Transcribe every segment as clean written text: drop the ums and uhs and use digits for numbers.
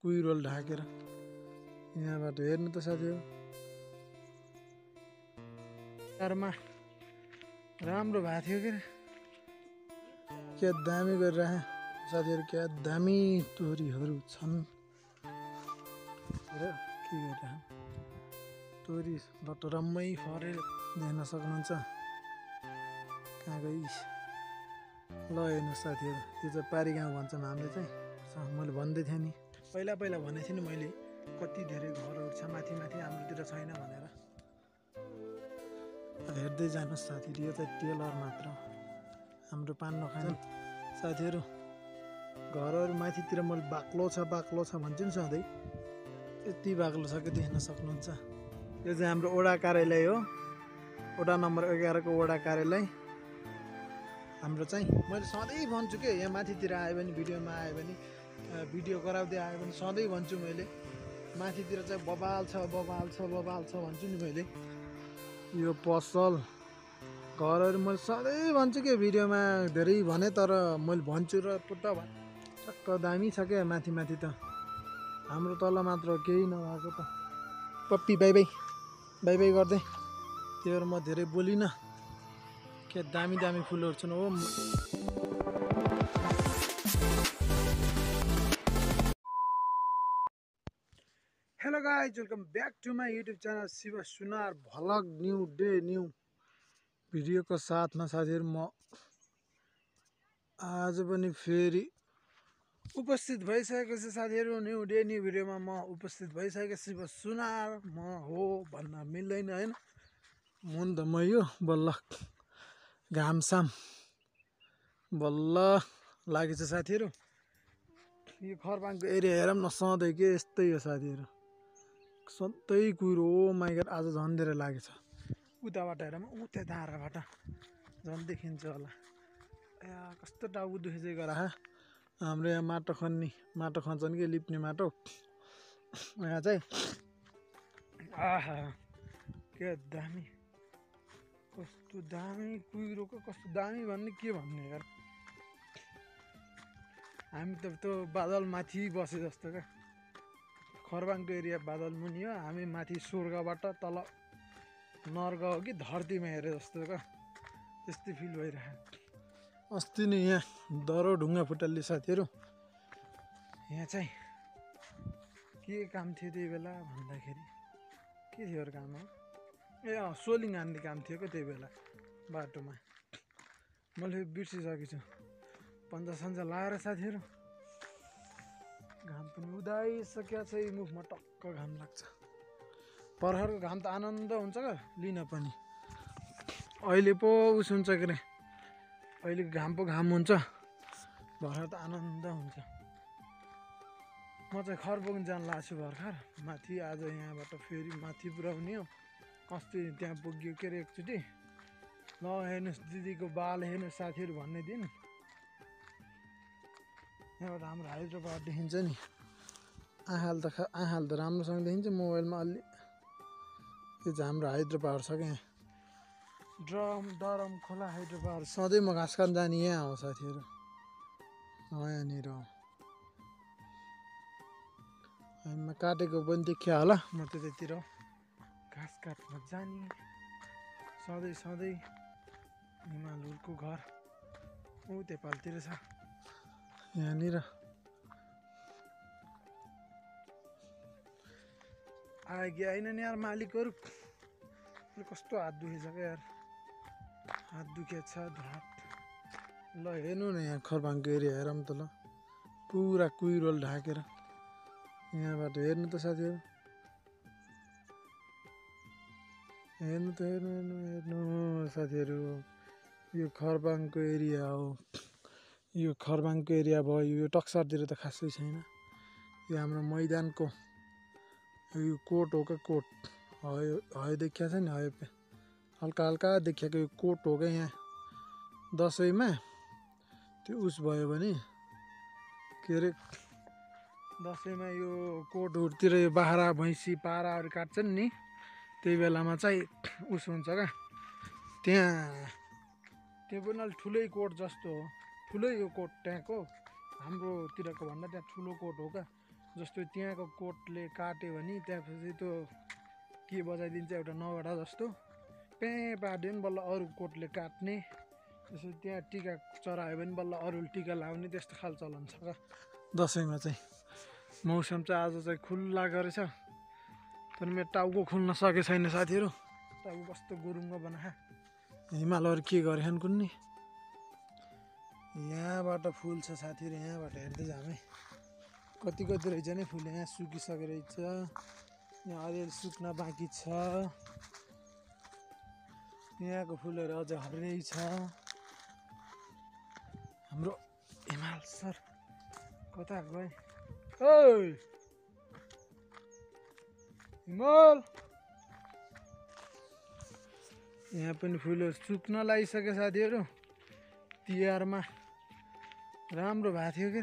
कुइरोल ढाकेर यहाँबाट हेर्नु त साथीहरु कारमा राम्रो भएको थियो के क्या दामी गरेर साथीहरु क्या दामी तोरीहरु छन् र के गरेर तोरी लटरम्मै फरेर देख्न सक्नुहुन्छ कहाँ गइस ल हेर्नु साथीहरु यो चाहिँ पारी गाउँ भन्छन् हामीले चाहिँ मैले भन्दै थिएँ नि पहिला भनेको थिएँ नि मैले कति धेरै घरहरु छ माथि हाम्रोतिर छैन भनेर हेर्दै जानुस् साथीहरु यो चाहिँ टेलर मात्र हाम्रो पान नखाने साथीहरु घरहरु माथितिर मैले बाक्लो छ भन्छु नि सधैँ यति बाक्लो छ कि देख्न सक्नुहुन्छ यो चाहिँ हाम्रो वडा कार्यालय हो वडा नम्बर 11 को वडा कार्यालय हाम्रो चाहिँ मैले सधैँ भन्छु के यहाँ माथितिर आयो भने भिडियोमा आयो भने भिडियो गराउँदै आयो भने सधैँ भन्छु मैले माथितिर चाहिँ बबाल छ भन्छु नि मैले यो पसल घरहरु मैले सधैँ भन्छु के भिडियोमा धेरै भने तर मैले भन्छु र पुट्टा टक्क दामी छ के माथि त हाम्रो तल मात्र केही नभएको त पप्पी बाइ बाइ गर्दै त्यो म धेरै बोलिन के दामी फुलहरु छन् हो hello guys welcome back to my YouTube channel Shiv Sunar vlog new day new video को साथ में साथीहरु म आज पनि फेरि उपस्थित भइसकेको छु साथीहरु न्यू डे न्यू भिडियोमा म उपस्थित भइसकेको शिव सुनार म हो भन्न मिल्दैन हैन मुन त म यो बल्ल घामसाम बल्ल लागेछ साथीहरु यो खरबाङको एरिया हेरौँ न सधैँ के यस्तै हो साथीहरु सधैँ कुहिरो ओ माइ गॉड आज झन् धेरै लागेछ उताबाट हेरौँ उता धाराबाट झन् देखिन्छ होला या कस्तो टाउको दुखे गरा हाम्रो यहाँ माटो खन्छन् के लिप्ने माटो यहाँ चाहिँ आहा के दामी कस्तो दामी कुहिरोको कस्तो दामी भन्ने के भन्ने यार हामी त त्यो बादल माथि बसे जस्तो क्या खरबाङको एरिया बादल मुनि हो हामी माथि स्वर्गबाट तल नर्ग हो कि धरतीमा हेरे जस्तो क्या त्यस्तै फिल भइरहेको अस्ति नै यहाँ दरो ढुङ्गा फुटाल्ने साथीहरु यहाँ चाहिँ के काम थियो त्यही बेला भन्दाखेरि के थियो अरू काम हो ए सोलिङ हान्ने काम थियो क्या त्यही बेला बाटोमा मैले बिर्सिसकेको छु पन्जा सन्जा लाएर साथीहरु घाम पनि उदाइसकेको छ यी मुखमा टक्क घाम लाग्छ पर्खरको घाम त आनन्द हुन्छ क्या लिन पनि अहिले पो उस हुन्छ के रे अहिले घाम हुन्छ भर्खर त आनन्द हुन्छ म चाहिँ खरबुङ जान लाग्छु भर्खर माथि आज यहाँबाट फेरि माथि पुऱ्याउने हो अस्ति त्यहाँ पुग्यो के रे एकचोटि ल हेर्नुहोस् दिदीको बाल हेर्नुहोस् साथीहरु भन्ने दिन यहाँबाट हाम्रो हाइद्राबाद देखिन्छ नि आँखाल त राम्रोसँग देखिन्छ मोबाइलमा अलि यो चाहिँ हाम्रो हाइद्राबाद छ क्या दरम खोला हाइद्राबाद सधैँ म घाँस खान जाने यहाँ हो साथीहरु यहाँनिर हामीमा काटेको पनि देखिया होला म त्यतैतिर घाँस काट्न जाने सधैँ हिमालहरूको घर ऊ नेपालतिर छ यहाँनिर आएकी आएनन् यार मालिकहरु कस्तो हात दुखेछ क्या यार हात दुखेछ ढाट ल हेर्नु न यहाँ खरबाङको एरिया हेरौँ त ल पुरा कुइरोल ढाकेर यहाँबाट हेर्नु त साथीहरु हेर्नु साथीहरु यो खरबाङको एरिया हो यो खरबाङको एरिया भयो यो टक्सारतिर त खासै छैन यो हाम्रो मैदानको यो कोट हो क्या कोट हयो देखिया छ नि हयो हल्का देखिएको यो कोट हो क्या यहाँ दसैँमा त्यो उस भयो भने के अरे दसैँमा यो कोटहरुतिर यो बाख्रा भैँसी पाराहरु काट्छन् नि त्यही बेलामा चाहिँ उस हुन्छ क्या त्यो पनि अलि ठुलै कोट जस्तो हो ठुलै यो कोट त्यहाँको हाम्रोतिरको भन्दा त्यहाँ ठुलो कोट हो क्या जस्तो त्यहाँको कोटले काट्यो भने त्यसपछि त्यो के बजाइदिन्छ एउटा नगडा जस्तो प्याँ पारिदियो भने बल्ल अरू कोटले काट्ने त्यसो त्यहाँ टिका चरायो भने बल्ल अरूले टिका लाउने त्यस्तो खाले चलन छ क्या दसैँमा चाहिँ मौसम चाहिँ आज चाहिँ खुल्ला गरेछ तर मेरो टाउको खुल्न सके छैन साथीहरू टाउको कस्तो गुरुङ्ग बनाए हिमालहरू के गरेछन् कुन्नी यहाँबाट फुल छ साथीहरू यहाँबाट हेर्दै जाम है कति कति रहेछ नि फुल यहाँ सुकिसकेको रहेछ यहाँ अलिअलि सुक्न बाँकी छ यहाँको फुलहरू अझ हर्रै छ हाम्रो हिमाल सर कता गए ओइ हिमाल यहाँ पनि फुलहरू सुक्न लागिसक्यो साथीहरू तिहारमा राम्रो भएको थियो के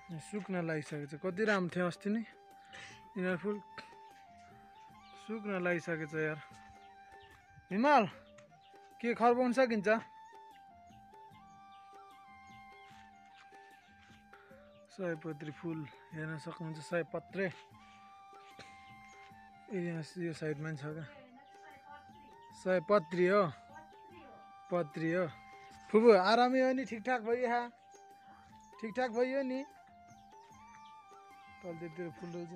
अरे सुक्न लागिसकेको छ कति राम्रो थियो अस्ति नै यिनीहरू फुल सुक्न लागिसकेको छ यार हिमाल के खर्बाउन सकिन्छ सयपत्री फुल हेर्न सक्नुहुन्छ सयपत्रे यो साइडमा छ क्या सयपत्री हो पत्री हो फुपू आरामै हो नि ठिकठाक भयो ठिकठाक भयो नि तलतिर फुल रहेछ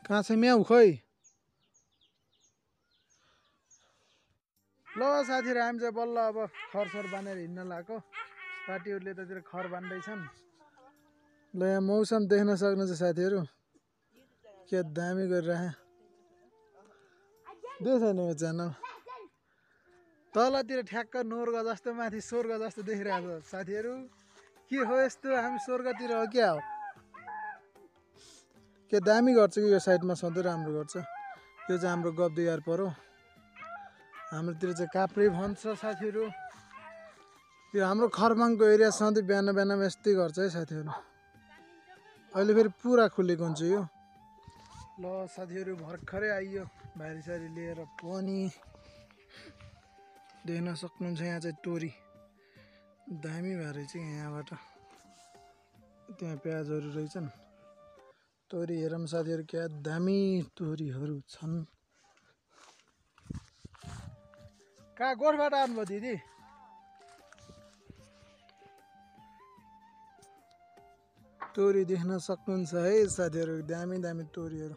कहाँ छ म्याउ खोइ ल साथीहरू हामी चाहिँ बल्ल अब खरसर बाँधेर हिँड्न लाग्यो साथीहरूले त्यतिर खर बान्दैछन् ल यहाँ मौसम देख्न सक्नुहुन्छ साथीहरू के दामी गरिरहे देख्छ नि यो च्यानल तलतिर ठ्याक्क नोर्ग जस्तो माथि स्वर्ग जस्तो देखिरहेको छ साथीहरू के हो यस्तो हामी स्वर्गतिर हो क्या हो के दामी गर्छ कि यो साइडमा सधैँ राम्रो गर्छ यो चाहिँ हाम्रो गब्दियार पऱ्यो हाम्रोतिर चाहिँ काप्रे भन्छ साथीहरू यो हाम्रो खरबाङको एरिया सधैँ बिहान बिहानमा यस्तै गर्छ है साथीहरू अहिले फेरि पुरा खुलेको हुन्छ यो ल साथीहरू भर्खरै आइयो भारी सारी लिएर पनि देख्न सक्नुहुन्छ यहाँ चाहिँ तोरी दामी भएर चाहिँ यहाँबाट त्यहाँ प्याजहरू रहेछन् तोरी हेरौँ साथीहरू क्या दामी तोरीहरू छन् कहाँ गोठबाट आउनुभयो दिदी तोरी देख्न सक्नुहुन्छ है साथीहरू दामी दामी तोरीहरू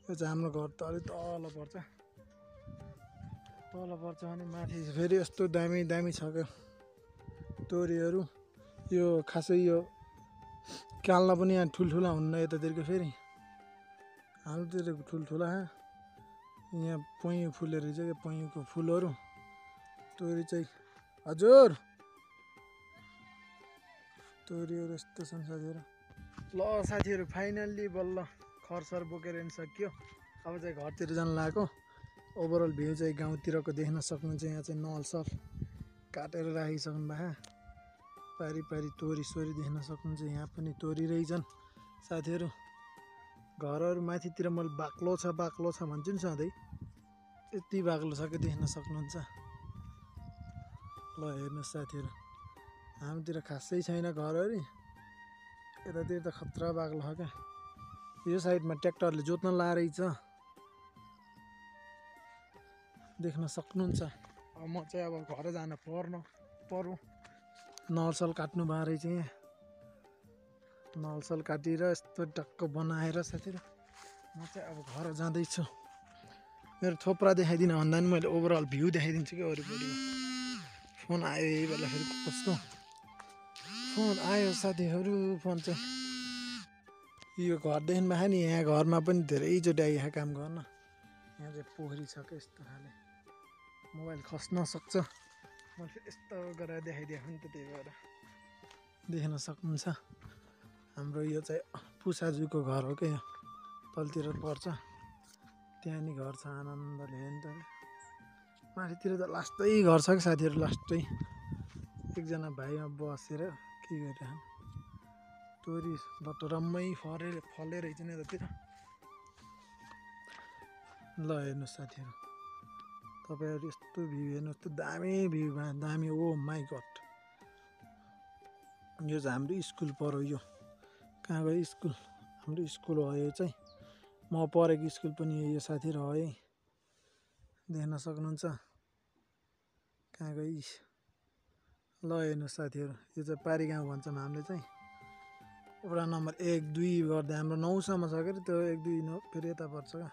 यो चाहिँ हाम्रो घर त अलिक तल पर्छ भने माथि फेरि यस्तो दामी दामी छ क्या तोरीहरू यो खासै यो काल्न पनि यहाँ ठुल्ठुला हुन्न यतातिरको फेरि हाम्रोतिर ठुल्ठुला यहाँ पहेँयो फुलेर रहेछ क्या पहेँयोको फुलहरू तोरी चाहिँ हजुर तोरीहरू यस्तो छन् साथीहरू ल साथीहरू फाइनल्ली बल्ल खरसर बोकेर हिँड्न सकियो अब चाहिँ घरतिर जान लाग्यो ओभरअल भ्यू चाहिँ गाउँतिरको देख्न सक्नुहुन्छ यहाँ चाहिँ नलसल काटेर राखिसक्नु भएको पारी पारी तोरी सोरी देख्न सक्नुहुन्छ यहाँ पनि तोरी रहेछन् साथीहरू घरहरू माथितिर मैले बाक्लो छ भन्छु नि सधैँ यति बाक्लो छ कि देख्न सक्नुहुन्छ ल हेर्नुहोस् साथीहरू हाम्रोतिर खासै छैन घरहरू यतातिर त खतरा बाक्लो छ क्या यो साइडमा ट्र्याक्टरले जोत्न लारहेछ देख्न सक्नुहुन्छ अब म चाहिँ अब घर जान पर्यो नलसल काट्नु भए रहेछ यहाँ नलसल काटेर यस्तो टक्क बनाएर साथीहरू म चाहिँ अब घर जाँदैछु मेरो थोप्रा देखाइदिन भन्दा पनि मैले ओभरअल भ्यू देखाइदिन्छु कि वरिपरिको फोन आयो यही बेला फेरि कसको फोन आयो साथीहरू फोन चाहिँ यो घरदेखि भए नि यहाँ घरमा पनि धेरैचोटि आइरहेको काम गर्न यहाँ चाहिँ पोखरी छ क्या यस्तो खाले मोबाइल खस्न सक्छ मैले यस्तो गरेर देखाइदिएको नि त त्यही भएर देख्न सक्नुहुन्छ हाम्रो यो चाहिँ पुसाजुको घर हो क्या तलतिर पर्छ त्यहाँ नि घर छ आनन्दले हेर्नु त माथितिर त लास्टै घर छ कि साथीहरू लास्टै एकजना भाइमा बसेर के गरिरहन् तोरी बटरम्मै फले रहेछ नि यतातिर ल हेर्नुहोस् साथीहरू तपाईँहरू यस्तो भ्यू हेर्नुहोस् त दामी भ्यू दामी ओ माई गड यो चाहिँ हाम्रो स्कुल पऱ्यो यो कहाँ गयो स्कुल हाम्रो स्कुल हो यो चाहिँ। म पढेको स्कुल पनि यो साथीहरु हो है, देख्न सक्नुहुन्छ कहाँ गइस। ल हेर्नुहोस् साथीहरु, यो चाहिँ पारी गाउँ भन्छौँ हामीले चाहिँ। वडा नम्बर 1 2 गर्दै हाम्रो 9 सम्म छ के त्यो 1 2 फेरि यता पर्छ क्या।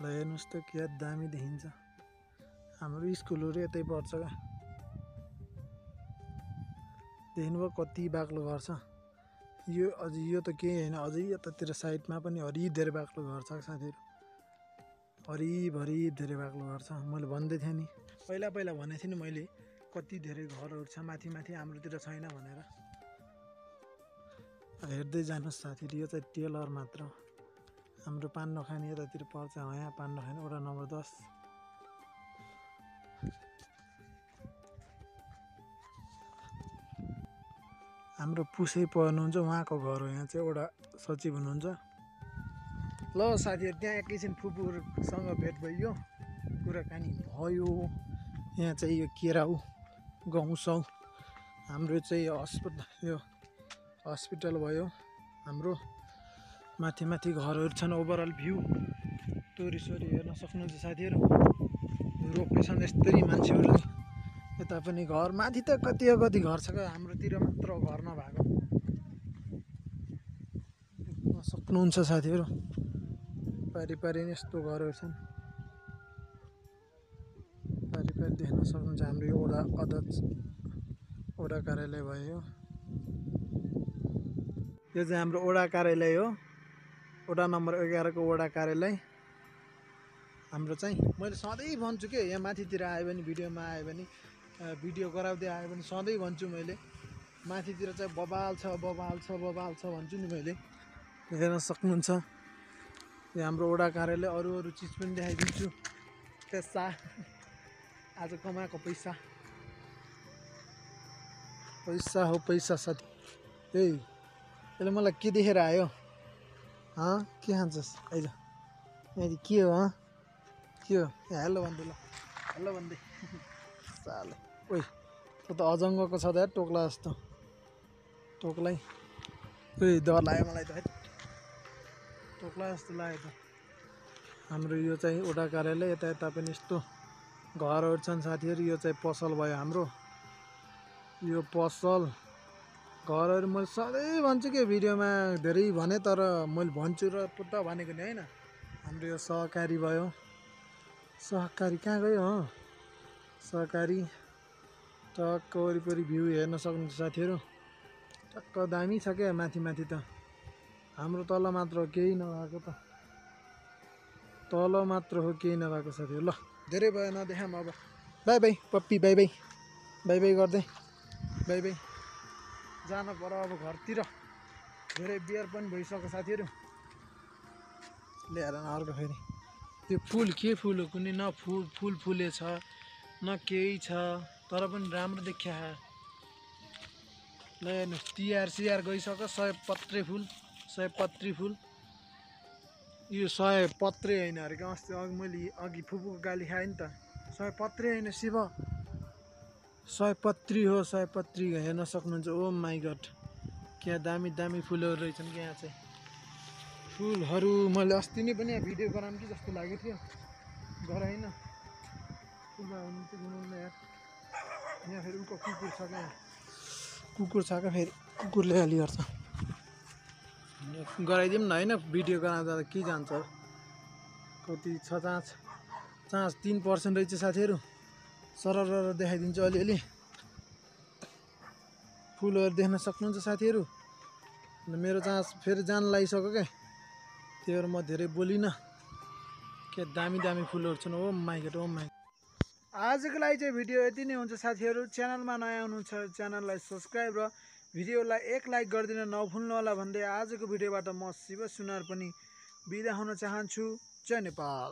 ल हेर्नुहोस् त क्या दामी देखिन्छ, हाम्रो स्कुलहरु यतै पर्छ क्या। देख्नुभयो कति बाक्लो घर छ यो। अझै यो त केही हैन, अझै यतातिर साइडमा पनि हरि धेरै बाक्लो घर छ साथीहरु, हरिभरि धेरै बाक्लो घर छ। मैले भन्दै थिएँ नि, पहिला भनेको थिएँ नि मैले, कति धेरै घरहरु छ माथि माथि हाम्रोतिर छैन भनेर। हेर्दै जानुहोस् साथीहरु, यो चाहिँ टेलर मात्र। हाम्रो पान नखाने यतातिर पर्छ, यहाँ पान नखाने वडा नम्बर 10। हाम्रो पुसै पर्नुहुन्छ, उहाँको घर हो। यहाँ चाहिँ वडा सचिव हुनुहुन्छ। ल साथीहरु, त्यहाँ एकैछिन फुपूहरुसँग भेट भयो, कुराकानी भयो। यहाँ चाहिँ यो केराउ गाउँछौँ हाम्रो चाहिँ हस्पिटल भयो हाम्रो। माथि माथि घरहरु छन्, ओभरअल भ्यू तोरीसोरी हेर्न सक्नुहुन्छ साथीहरु। रोपेछन् यस्तरी मान्छेहरुले। यता पनि घर, माथि त कति घर छ क्या, हाम्रोतिर मात्र घर नभएको। देख्न सक्नुहुन्छ साथीहरु, पारी पारी नै यस्तो घरहरु छन्। पारी पारी देख्न सक्नुहुन्छ। हाम्रो यो वडा अध्यक्ष वडा कार्यालय भयो। यो चाहिँ हाम्रो वडा कार्यालय हो, वडा नम्बर 11 को वडा कार्यालय हाम्रो चाहिँ। मैले सधैँ भन्छु के, यहाँ माथितिर आयो भने, भिडियोमा आयो भने, भिडियो गराउँदै आयो भने सधैँ भन्छु मैले, माथितिर चाहिँ बबाल छ भन्छु नि मैले। हेर्न सक्नुहुन्छ यो हाम्रो वडा कार्यालय। अरू चिज पनि देखाइदिन्छु। पैसा आज कमाएको पैसा हो पैसा साथी। यसले मलाई के देखेर आयो? के खान्छस्? आइज के हो? के हो? हेलो भन्दै, ल हेलो भन्दै साले। ओइ त्यो त अजङ्गको छ त यार, टोक्ला जस्तो। टोक्लै डर लाग्यो मलाई त, टोक्ला जस्तो लाग्यो त। हाम्रो यो चाहिँ वडा कार्यालय। यता पनि यस्तो घरहरु छन् साथीहरु। यो चाहिँ पसल भयो हाम्रो। यो पसल घरहरु मैले सधैँ भन्छु कि, भिडियोमा धेरै भने, तर मैले भन्छु र पुट्ट भनेको नि हैन। हाम्रो यो सहकारी भयो। सहकारी कहाँ गयो? सहकारी टक्क वरिपरि भ्यू हेर्न सक्नुहुन्छ साथीहरु। टक्क दामी छ क्या माथि माथि त। हाम्रो तल मात्र हो केही नभएको त, तल मात्र हो केही नभएको साथीहरु। ल धेरै भयो नदेखाम अब। Bye bye puppy, bye bye bye bye गर्दै बाई बाई जान पर्यो अब घरतिर। धेरै बियर पनि भइसक्यो साथीहरु। ल्याएर अर्को फेरि त्यो फुल के फुल हो कुनै, न फुल फुलेछ न केही छ, तर पनि राम्रो देखिया। ल हेर्नुहोस्, तिहार सिहार गइसक्यो। सयपत्री फुल। यो 100 पत्रे होइन अरे क्या। अस्ति मैले अघि फुपूको गाली खाएँ नि त। 100 पत्रे होइन शिव, 100 पत्री हो। 100 पत्री हेर्न सक्नुहुन्छ। ओ माई गड, क्या दामी दामी फुलहरु रहेछन् क्या यहाँ चाहिँ। फुलहरु मैले अस्ति नै पनि भिडियो गराउँ कि जस्तो लागेको थियो, गराइन। फुलमा हुनुहुन्छ घुमाउनु यार। यहाँ फेरि उको कुकुर छ क्या, कुकुर छ क्या फेरि, कुकुरले गाली गर्छ। गराइदिउँ न होइन, भिडियो गराउँदा के जान्छ, कति छ चान्स 3% रहेछ साथीहरु। सरर देखाइदिन्छु अलिअलि। फुलहरु देख्न सक्नुहुन्छ साथीहरु। मेरो चान्स फेरि जान लागिसक्यो क्या, त्यही भएर म धेरै बोलिनँ। के दामी दामी फुलहरु छन्। ओ माई गड, ओ माई। आजको लागि चाहिँ भिडियो यति नै हुन्छ साथीहरु। च्यानलमा नयाँ हुनुहुन्छ च्यानललाई सब्स्क्राइब र भिडियोलाई एक लाइक गरिदिन नभुल्नु होला भन्दै आजको भिडियोबाट म शिव सुनार पनि बिदा हुन चाहन्छु। जय नेपाल।